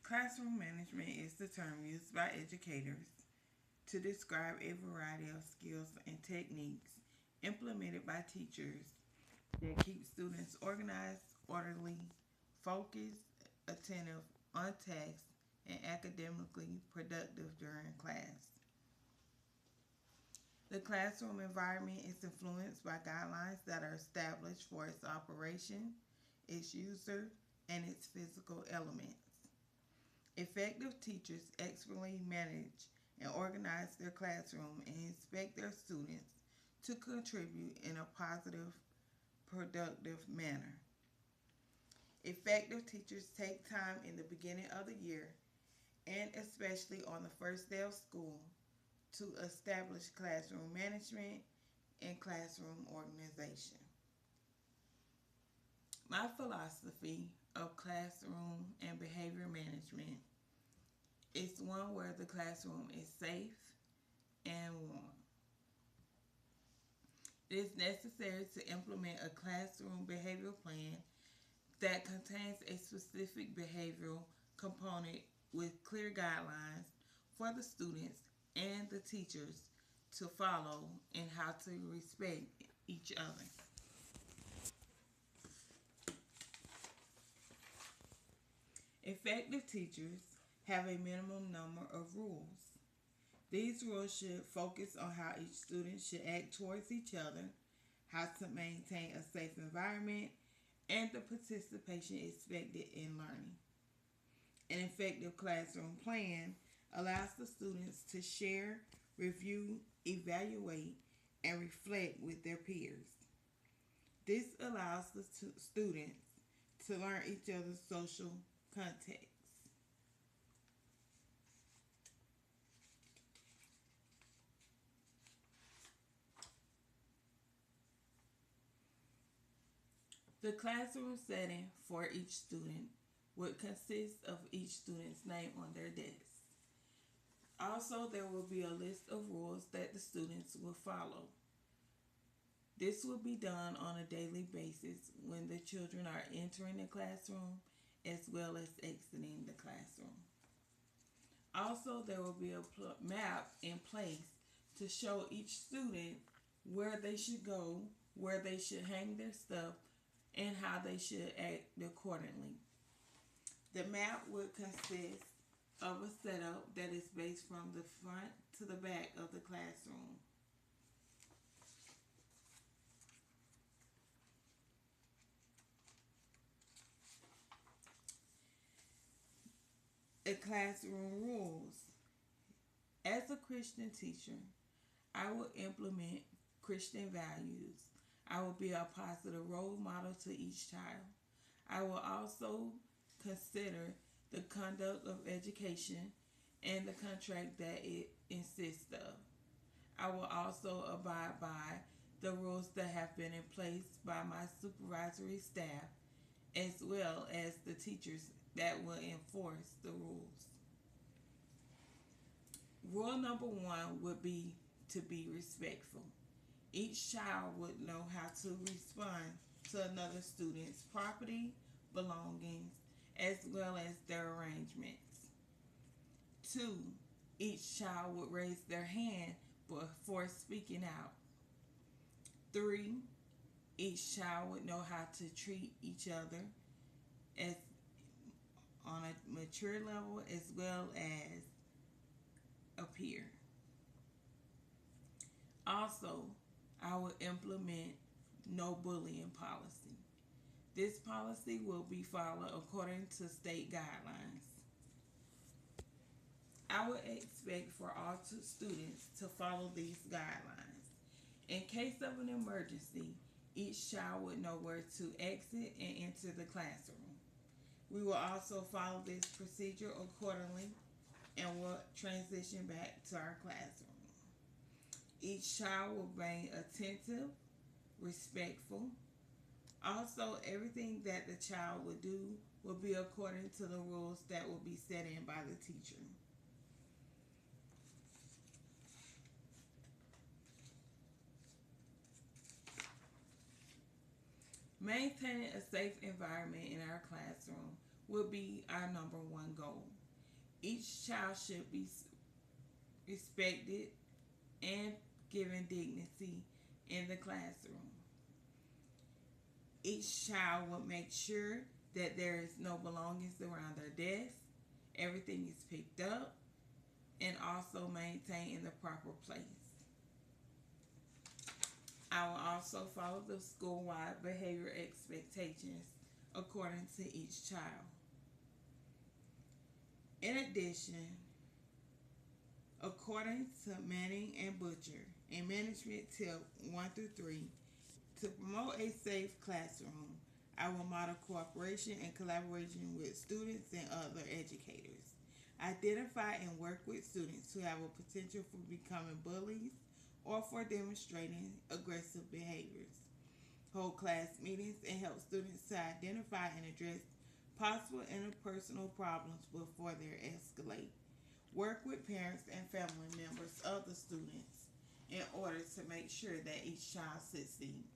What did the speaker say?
Classroom management is the term used by educators to describe a variety of skills and techniques implemented by teachers that keep students organized, orderly, focused, attentive, on task, and academically productive during class. The classroom environment is influenced by guidelines that are established for its operation, its user, and its physical elements. Effective teachers expertly manage and organize their classroom and expect their students to contribute in a positive, productive manner. Effective teachers take time in the beginning of the year and especially on the first day of school to establish classroom management and classroom organization. My philosophy of classroom and behavior management is one where the classroom is safe and warm. It is necessary to implement a classroom behavioral plan that contains a specific behavioral component with clear guidelines for the students and the teachers to follow and how to respect each other. Effective teachers have a minimum number of rules. These rules should focus on how each student should act towards each other, how to maintain a safe environment, and the participation expected in learning. An effective classroom plan allows the students to share, review, evaluate, and reflect with their peers. This allows the students to learn each other's social context. The classroom setting for each student would consist of each student's name on their desk. Also, there will be a list of rules that the students will follow. This will be done on a daily basis when the children are entering the classroom as well as exiting the classroom. Also, there will be a map in place to show each student where they should go, where they should hang their stuff, and how they should act accordingly. The map would consist of a setup that is based from the front to the back of the classroom. The classroom rules. As a Christian teacher, I will implement Christian values. I will be a positive role model to each child. I will also consider the conduct of education and the contract that it insists of. I will also abide by the rules that have been in place by my supervisory staff as well as the teachers that will enforce the rules. Rule number one would be to be respectful. Each child would know how to respond to another student's property, belongings, as well as their arrangements. Two, each child would raise their hand before speaking out. Three, each child would know how to treat each other as on a mature level as well as a peer. Also, I will implement no bullying policy. This policy will be followed according to state guidelines. I would expect for all students to follow these guidelines. In case of an emergency, each child would know where to exit and enter the classroom. We will also follow this procedure accordingly and will transition back to our classroom. Each child will remain attentive, respectful. Also, everything that the child will do will be according to the rules that will be set in by the teacher. Maintaining a safe environment in our classroom will be our number one goal. Each child should be respected and given dignity in the classroom. Each child will make sure that there is no belongings around their desk, everything is picked up, and also maintained in the proper place. I will also follow the school-wide behavior expectations according to each child. In addition, according to Manning and Butcher, in Management Tip 1 through 3, to promote a safe classroom, I will model cooperation and collaboration with students and other educators. Identify and work with students who have a potential for becoming bullies or for demonstrating aggressive behaviors. Hold class meetings and help students to identify and address possible interpersonal problems before they escalate. Work with parents and family members of the students in order to make sure that each child succeeds.